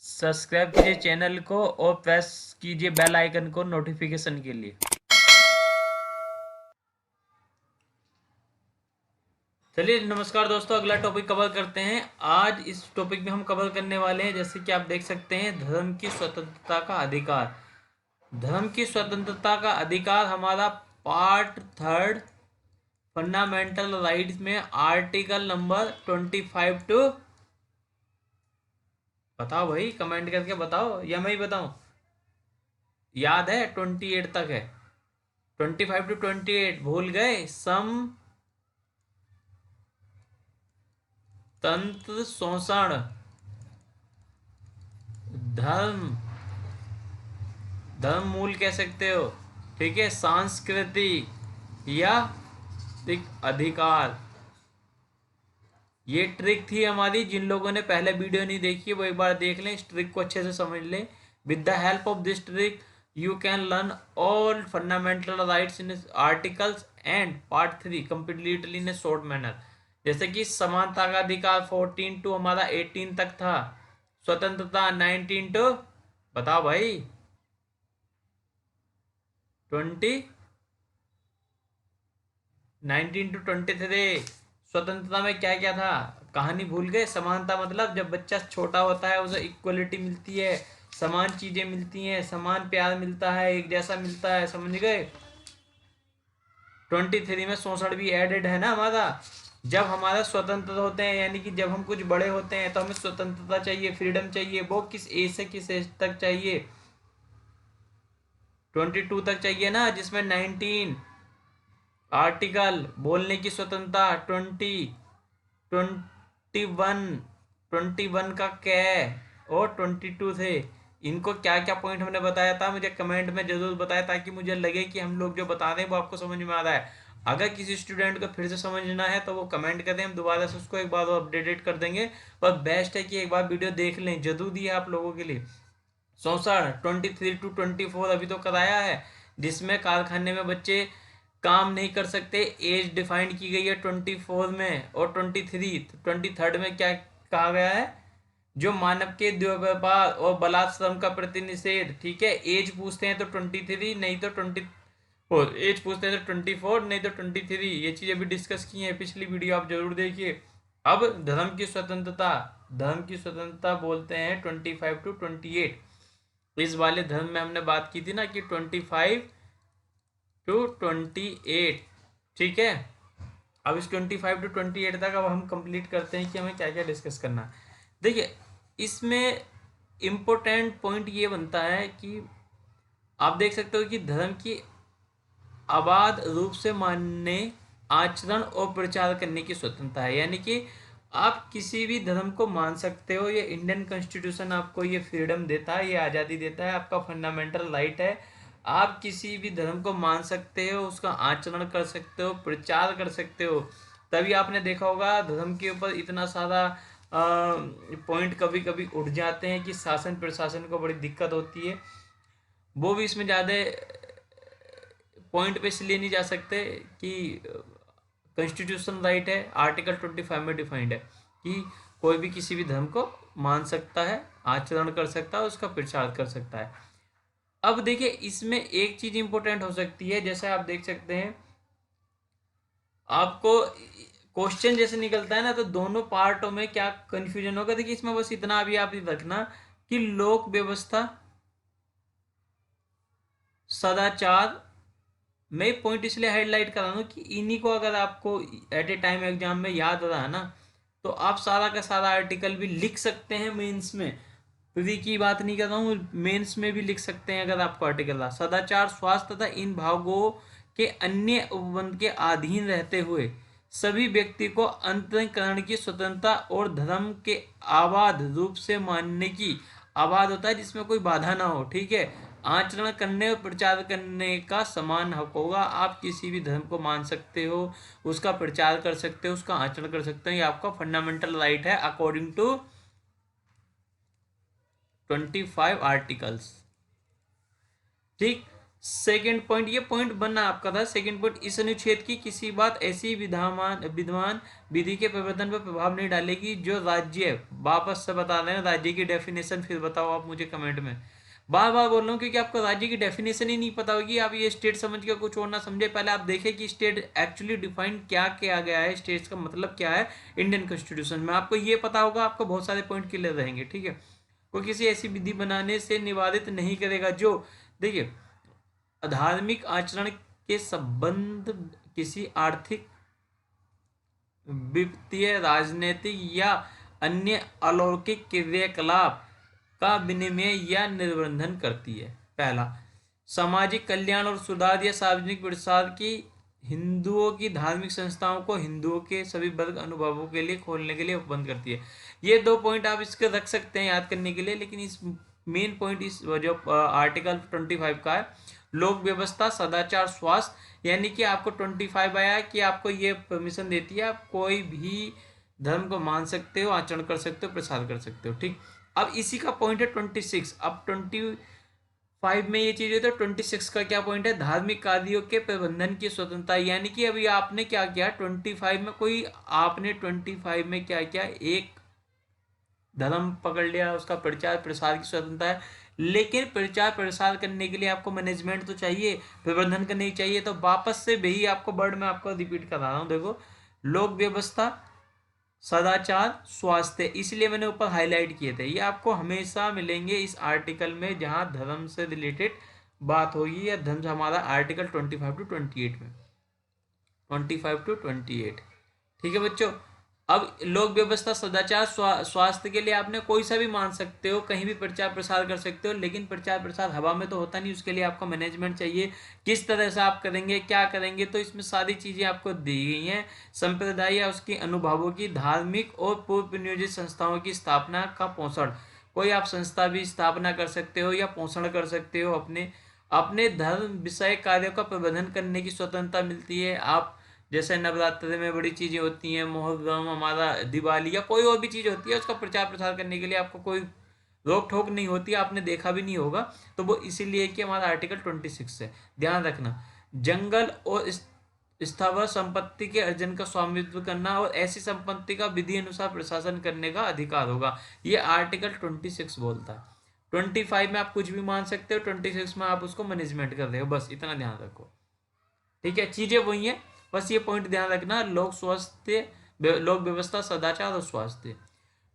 Subscribe कीजिए channel को और प्रेस कीजिए बेल आइकन को नोटिफिकेशन के लिए। चलिए नमस्कार दोस्तों, अगला टॉपिक कवर करते हैं। आज इस टॉपिक में हम कवर करने वाले हैं, जैसे कि आप देख सकते हैं, धर्म की स्वतंत्रता का अधिकार। धर्म की स्वतंत्रता का अधिकार हमारा पार्ट 3 फंडामेंटल राइट्स में आर्टिकल नंबर 25 टू, बताओ भाई, कमेंट करके बताओ या मैं ही बताऊं? याद है? 28 तक है। 25 टू 28 भूल गए? तंत्र शोषण, धर्म, धर्म मूल कह सकते हो, ठीक है, संस्कृति या अधिकार। ये ट्रिक थी हमारी। जिन लोगों ने पहले वीडियो नहीं देखी है वो एक बार देख लें, इस ट्रिक को अच्छे से समझ लें। With the help of this trick you can learn all fundamental rights in articles and part 3 completely in A short manner. जैसे कि समानता का अधिकार 14 टू हमारा 18 तक था, स्वतंत्रता 19 टू, बताओ भाई, 19 टू 23। स्वतंत्रता में क्या क्या था? कहानी भूल गए? समानता मतलब जब बच्चा छोटा होता है उसे इक्वलिटी मिलती है, समान चीजें मिलती हैं, समान प्यार मिलता है, एक जैसा मिलता है, समझ गए? 23 में शोषण भी एडेड है ना हमारा। जब हमारा स्वतंत्र होते हैं, यानी कि जब हम कुछ बड़े होते हैं तो हमें स्वतंत्रता चाहिए, फ्रीडम चाहिए। वो किस एज से किस एज तक चाहिए? 22 तक चाहिए ना, जिसमें 19 आर्टिकल बोलने की स्वतंत्रता, 21 का क्या और 22 थे। इनको क्या क्या पॉइंट हमने बताया था, मुझे कमेंट में जरूर बताया, ताकि मुझे लगे कि हम लोग जो बता रहे हैं वो आपको समझ में आ रहा है। अगर किसी स्टूडेंट को फिर से समझना है तो वो कमेंट कर दें, हम दोबारा से उसको एक बार अपडेटेड कर देंगे। पर बेस्ट है कि एक बार वीडियो देख लें, जरूरी है आप लोगों के लिए। शोषण 23 टू 24 अभी तो कराया है, जिसमें कारखाने में बच्चे काम नहीं कर सकते। एज डिफाइंड की गई है 24 में, और 23 में क्या कहा गया है? जो मानव के दुर्व्यवहार और बलात् श्रम का प्रतिनिषेध, ठीक है। एज पूछते हैं तो 23, नहीं तो 24। एज पूछते हैं तो 24, नहीं तो 23। ये चीजें भी डिस्कस की हैं पिछली वीडियो, आप जरूर देखिए। अब धर्म की स्वतंत्रता, धर्म की स्वतंत्रता बोलते हैं 25 टू 28। इस वाले धर्म में हमने बात की थी ना कि 25 टू 28, ठीक है। अब इस 25 टू 28 तक अब हम कंप्लीट करते हैं कि हमें क्या क्या डिस्कस करना है। देखिए, इसमें इम्पोर्टेंट पॉइंट ये बनता है कि आप देख सकते हो कि धर्म की अबाध रूप से मानने, आचरण और प्रचार करने की स्वतंत्रता है। यानी कि आप किसी भी धर्म को मान सकते हो, ये इंडियन कॉन्स्टिट्यूशन आपको ये फ्रीडम देता है, ये आज़ादी देता है, आपका फंडामेंटल राइट है। आप किसी भी धर्म को मान सकते हो, उसका आचरण कर सकते हो, प्रचार कर सकते हो। तभी आपने देखा होगा धर्म के ऊपर इतना सारा पॉइंट कभी कभी उठ जाते हैं कि शासन प्रशासन को बड़ी दिक्कत होती है। वो भी इसमें ज़्यादा पॉइंट पे इसलिए नहीं जा सकते कि कॉन्स्टिट्यूशन राइट है, आर्टिकल 25 में डिफाइंड है कि कोई भी किसी भी धर्म को मान सकता है, आचरण कर सकता है, उसका प्रचार कर सकता है। अब देखिए, इसमें एक चीज इंपॉर्टेंट हो सकती है, जैसे आप देख सकते हैं, आपको क्वेश्चन जैसे निकलता है ना, तो दोनों पार्टों में क्या कंफ्यूजन होगा। देखिए, इसमें बस इतना अभी आप रखना कि लोक व्यवस्था, सदाचार, मैं पॉइंट इसलिए हाईलाइट कर रहा हूँ कि इन्हीं को अगर आपको एट ए टाइम एग्जाम में याद रहा ना, तो आप सारा का सारा आर्टिकल भी लिख सकते हैं मेंस में। प्री की बात नहीं कर रहा हूँ, मेंस में भी लिख सकते हैं अगर आपको आर्टिकल रहा। सदाचार, स्वास्थ्य तथा इन भावों के अन्य उपबंध के अधीन रहते हुए सभी व्यक्ति को अंतःकरण की स्वतंत्रता और धर्म के आबाद रूप से मानने की, आबाद होता है जिसमें कोई बाधा ना हो, ठीक है, आचरण करने और प्रचार करने का समान हक होगा। आप किसी भी धर्म को मान सकते हो, उसका प्रचार कर सकते हो, उसका आचरण कर सकते हो, ये आपका फंडामेंटल राइट है अकॉर्डिंग टू 25 आर्टिकल्स, ठीक। सेकंड पॉइंट, ये पॉइंट बनना आपका था। सेकंड पॉइंट, इस अनुच्छेद की किसी बात ऐसी विद्यमान विधि के प्रवर्तन पर प्रभाव नहीं डालेगी जो राज्य, वापस से बता रहे हैं, राज्य की डेफिनेशन फिर बताओ आप मुझे कमेंट में। बार बार बोल रहा हूँ क्योंकि आपको राज्य की डेफिनेशन ही नहीं पता होगी, आप ये स्टेट समझ के कुछ और ना समझे। पहले आप देखें कि स्टेट एक्चुअली डिफाइन क्या किया गया है, स्टेट्स का मतलब क्या है इंडियन कॉन्स्टिट्यूशन में। आपको ये पता होगा, आपको बहुत सारे पॉइंट क्लियर रहेंगे, ठीक है। कोई किसी ऐसी विधि बनाने से निवारित नहीं करेगा जो, देखिए, धार्मिक आचरण के संबंध किसी आर्थिक, वित्तीय, राजनीतिक या अन्य अलौकिक क्रियाकलाप का विनिमय या निर्बंधन करती है। पहला, सामाजिक कल्याण और सुधार या सार्वजनिक प्रसार की हिंदुओं की धार्मिक संस्थाओं को हिंदुओं के सभी वर्ग अनुभवों के लिए खोलने के लिए उपबंध करती है। ये दो पॉइंट आप इसके रख सकते हैं याद करने के लिए, लेकिन इस मेन पॉइंट इस जो आर्टिकल 25 का है, लोक व्यवस्था, सदाचार, स्वास्थ्य, यानी कि आपको 25 आया कि आपको ये परमिशन देती है आप कोई भी धर्म को मान सकते हो, आचरण कर सकते हो, प्रसार कर सकते हो, ठीक। अब इसी का पॉइंट है 26। अब 25 में ये चीज है, तो 26 का क्या पॉइंट है, धार्मिक कार्यों के प्रबंधन की स्वतंत्रता। यानी कि अभी आपने क्या किया 25 में, कोई आपने 25 में क्या किया, एक धर्म पकड़ लिया, उसका प्रचार प्रसार की स्वतंत्रता है, लेकिन प्रचार प्रसार करने के लिए आपको मैनेजमेंट तो चाहिए, प्रबंधन करनी चाहिए। तो वापस से वही आपको वर्ड में आपको रिपीट करा रहा हूँ, देखो, लोक व्यवस्था, सदाचार, स्वास्थ्य, इसलिए मैंने ऊपर हाईलाइट किए थे। ये आपको हमेशा मिलेंगे इस आर्टिकल में जहां धर्म से रिलेटेड बात होगी, या धर्म से हमारा आर्टिकल 25 to 28 में, 25 to 28, ठीक है बच्चों। अब लोक व्यवस्था, सदाचार, स्वास्थ्य के लिए आपने कोई सा भी मान सकते हो, कहीं भी प्रचार प्रसार कर सकते हो, लेकिन प्रचार प्रसार हवा में तो होता नहीं, उसके लिए आपको मैनेजमेंट चाहिए, किस तरह से आप करेंगे, क्या करेंगे। तो इसमें सारी चीजें आपको दी गई हैं। संप्रदाय या उसके अनुभवों की, धार्मिक और पूर्व नियोजित संस्थाओं की स्थापना का पोषण, कोई आप संस्था भी स्थापना कर सकते हो या पोषण कर सकते हो, अपने अपने धर्म विषय कार्यों का प्रबंधन करने की स्वतंत्रता मिलती है। आप जैसे नवरात्रि में बड़ी चीजें होती हैं, मुहर्रम, हमारा दिवाली, या कोई और भी चीज होती है, उसका प्रचार प्रसार करने के लिए आपको कोई रोक टोक नहीं होती, आपने देखा भी नहीं होगा। तो वो इसीलिए कि हमारा आर्टिकल 26 है, ध्यान रखना। जंगल और स्थावर संपत्ति के अर्जन का स्वामित्व करना और ऐसी संपत्ति का विधि अनुसार प्रशासन करने का अधिकार होगा, ये आर्टिकल 26 बोलता है। 25 में आप कुछ भी मान सकते हो, 26 में आप उसको मैनेजमेंट कर रहे हो, बस इतना ध्यान रखो, ठीक है। चीजें वही है, बस ये पॉइंट ध्यान रखना, लोक व्यवस्था, सदाचार और स्वास्थ्य।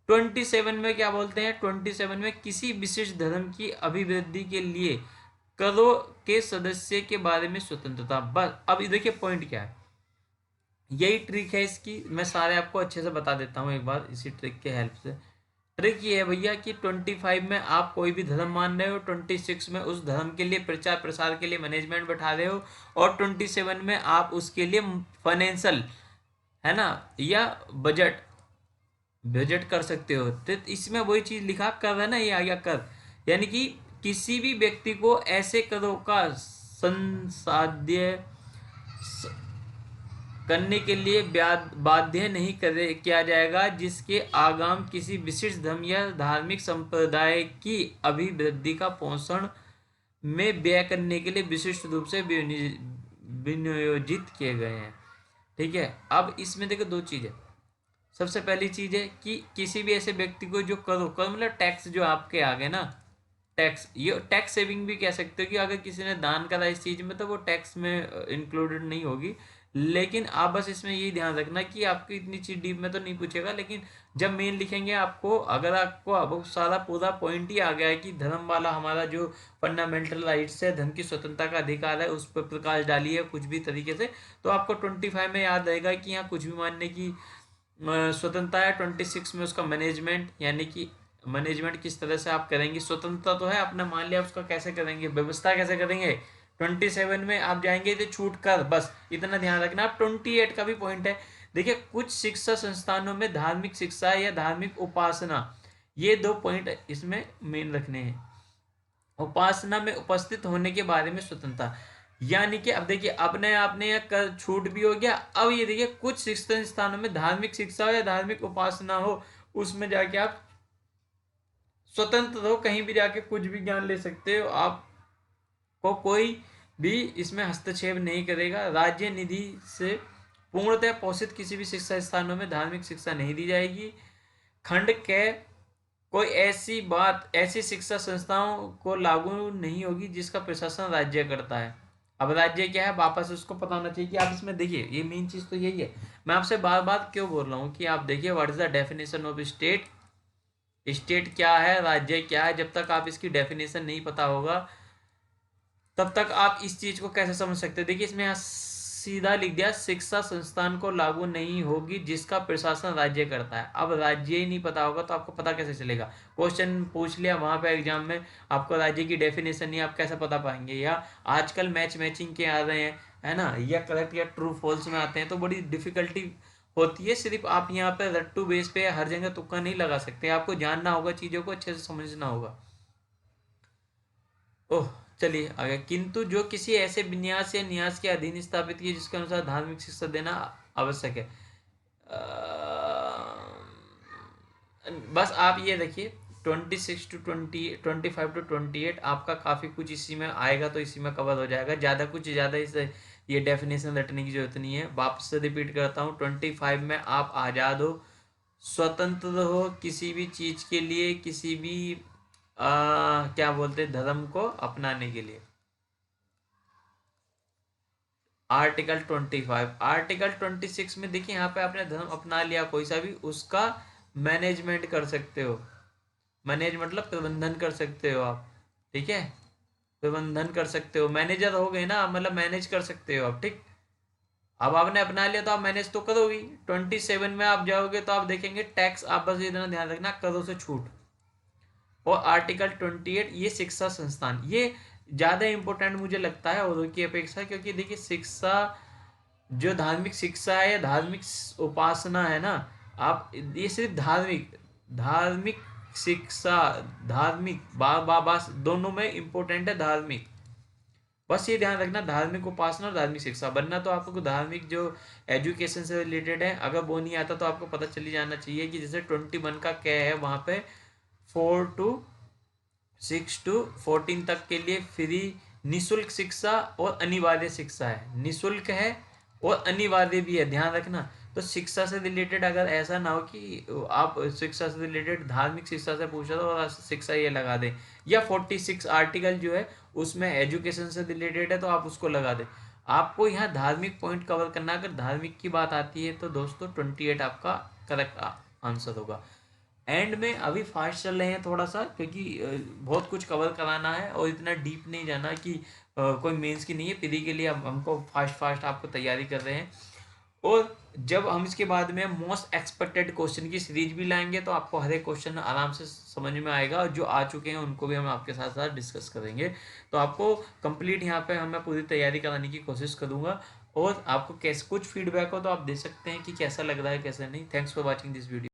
27 में क्या बोलते हैं, 27 में किसी विशिष्ट धर्म की अभिवृद्धि के लिए करों के सदस्य के बारे में स्वतंत्रता। बस अब देखिए पॉइंट क्या है, यही ट्रिक है इसकी, मैं सारे आपको अच्छे से बता देता हूँ एक बार इसी ट्रिक के हेल्प से। ट्रिक ये है भैया कि 25 में आप कोई भी धर्म मान रहे हो, 26 में उस धर्म के लिए प्रचार प्रसार के लिए मैनेजमेंट बैठा रहे हो, और 27 में आप उसके लिए फाइनेंशियल, है ना, या बजट बजट कर सकते हो। तो इसमें वही चीज लिखा कर है ना, ये आ गया कर, यानी कि किसी भी व्यक्ति को ऐसे करों का संसाध्य करने के लिए बाध्य नहीं करे किया जाएगा जिसके आगाम किसी विशिष्ट धर्म या धार्मिक संप्रदाय की अभिवृद्धि का पोषण में व्यय करने के लिए विशिष्ट रूप से विनियोजित किए गए हैं, ठीक है। अब इसमें देखो दो चीजें, सबसे पहली चीज है कि किसी भी ऐसे व्यक्ति को जो कर मतलब टैक्स जो आपके आ गए ना, टैक्स, ये टैक्स सेविंग भी कह सकते हो कि अगर किसी ने दान करा इस चीज में तो वो टैक्स में इंक्लूडेड नहीं होगी। लेकिन आप बस इसमें यही ध्यान रखना कि आपको इतनी चीज डीप में तो नहीं पूछेगा, लेकिन जब मेन लिखेंगे आपको, अगर आपको अब सारा पूरा पॉइंट ही आ गया है कि धर्म वाला हमारा जो फंडामेंटल राइट्स है, धर्म की स्वतंत्रता का अधिकार है, उस पर प्रकाश डालिए कुछ भी तरीके से, तो आपको 25 में याद रहेगा कि यहाँ कुछ भी मानने की स्वतंत्रता है। 26 में उसका मैनेजमेंट, यानी कि मैनेजमेंट किस तरह से आप करेंगे, स्वतंत्रता तो है, आपने मान लिया, उसका कैसे करेंगे, व्यवस्था कैसे करेंगे। 27 में आप जाएंगे तो छूट कर, बस इतना ध्यान रखना। आप 28 का भी पॉइंट है, देखिए, कुछ शिक्षा संस्थानों में धार्मिक शिक्षा या धार्मिक उपासना, ये दो पॉइंट इसमें मेन रखने हैं। उपासना में उपस्थित होने के बारे में स्वतंत्रता, यानी कि अब देखिए अपने आपने यह कर छूट भी हो गया। अब ये देखिए कुछ शिक्षण स्थानों में धार्मिक शिक्षा हो या धार्मिक उपासना हो, उसमें जाके आप स्वतंत्र हो, कहीं भी जाके कुछ भी ज्ञान ले सकते हो, आपको कोई भी इसमें हस्तक्षेप नहीं करेगा। राज्य निधि से पूर्णतः पोषित किसी भी शिक्षा स्थानों में धार्मिक शिक्षा नहीं दी जाएगी। खंड के कोई ऐसी शिक्षा संस्थाओं को लागू नहीं होगी जिसका प्रशासन राज्य करता है। अब राज्य क्या है, वापस उसको पता होना चाहिए कि आप इसमें देखिए, ये मेन चीज तो यही है। मैं आपसे बार बार क्यों बोल रहा हूँ कि आप देखिए what is the definition of state. State क्या है, राज्य क्या है, जब तक आप इसकी डेफिनेशन नहीं पता होगा तब तक आप इस चीज को कैसे समझ सकते हैं। देखिए इसमें यहाँ सीधा लिख दिया, शिक्षा संस्थान को लागू नहीं होगी जिसका प्रशासन राज्य करता है। अब राज्य ही नहीं पता होगा तो आपको पता कैसे चलेगा। क्वेश्चन पूछ लिया वहां पे एग्जाम में, आपको राज्य की डेफिनेशन नहीं, आप कैसे पता पाएंगे। या आजकल मैचिंग के आ रहे हैं, है ना, या करेक्ट या ट्रू फॉल्स में आते हैं तो बड़ी डिफिकल्टी होती है। सिर्फ आप यहाँ पे रट्टू बेस पे हर जगह तुक्का नहीं लगा सकते, आपको जानना होगा, चीजों को अच्छे से समझना होगा। ओह, चलिए आगे। किंतु जो किसी ऐसे विन्यास या न्यास के अधीन स्थापित की जिसके अनुसार धार्मिक शिक्षा देना आवश्यक है। बस आप ये देखिए 26 टू 25 to 28 आपका काफ़ी कुछ इसी में आएगा, तो इसी में कवर हो जाएगा। ज़्यादा इस ये डेफिनेशन रटने की जरूरत नहीं है। वापस से रिपीट करता हूँ, 25 में आप आज़ाद हो, स्वतंत्र हो किसी भी चीज़ के लिए, किसी भी क्या बोलते हैं, धर्म को अपनाने के लिए। आर्टिकल 25, आर्टिकल 26 में देखिए यहाँ पे आपने धर्म अपना लिया कोई सा भी, उसका मैनेजमेंट कर सकते हो। मैनेज मतलब प्रबंधन कर सकते हो आप, ठीक है, प्रबंधन कर सकते हो, मैनेजर हो गए ना, मतलब मैनेज कर सकते हो आप, ठीक। अब आपने अपना लिया तो आप मैनेज तो करोगी। 27 में आप जाओगे तो आप देखेंगे टैक्स, आप बस इतना ध्यान रखना, करों से छूट। और आर्टिकल 28 ये शिक्षा संस्थान, ये ज़्यादा इंपॉर्टेंट मुझे लगता है औरों की अपेक्षा, क्योंकि देखिए शिक्षा, जो धार्मिक शिक्षा है या धार्मिक उपासना है ना, आप ये सिर्फ धार्मिक धार्मिक शिक्षा, धार्मिक बस दोनों में इंपॉर्टेंट है धार्मिक। बस ये ध्यान रखना, धार्मिक उपासना और धार्मिक शिक्षा, बनना तो आपको धार्मिक जो एजुकेशन से रिलेटेड है, अगर वो नहीं आता तो आपको पता चली जाना चाहिए कि जैसे 21 का क्या है वहाँ पे 6 to 14 तक के लिए फ्री निशुल्क शिक्षा और अनिवार्य शिक्षा है। निशुल्क है और अनिवार्य भी है, ध्यान रखना। तो शिक्षा से रिलेटेड अगर ऐसा ना हो कि आप शिक्षा से रिलेटेड धार्मिक शिक्षा से पूछा तो और शिक्षा ये लगा दें, या 46 आर्टिकल जो है उसमें एजुकेशन से रिलेटेड है तो आप उसको लगा दें। आपको यहाँ धार्मिक पॉइंट कवर करना, अगर धार्मिक की बात आती है तो दोस्तों 28 आपका करेक्ट आंसर होगा। एंड में अभी फास्ट चल रहे हैं थोड़ा सा, क्योंकि बहुत कुछ कवर कराना है और इतना डीप नहीं जाना कि कोई मेंस की नहीं है, प्री के लिए हमको फास्ट आपको तैयारी कर रहे हैं। और जब हम इसके बाद में मोस्ट एक्सपेक्टेड क्वेश्चन की सीरीज भी लाएंगे तो आपको हर एक क्वेश्चन आराम से समझ में आएगा, और जो आ चुके हैं उनको भी हम आपके साथ साथ डिस्कस करेंगे। तो आपको कंप्लीट यहाँ पे मैं पूरी तैयारी कराने की कोशिश करूँगा। और आपको कैसे कुछ फीडबैक हो तो आप दे सकते हैं कि कैसा लग रहा है कैसा नहीं। Thanks for watching this video.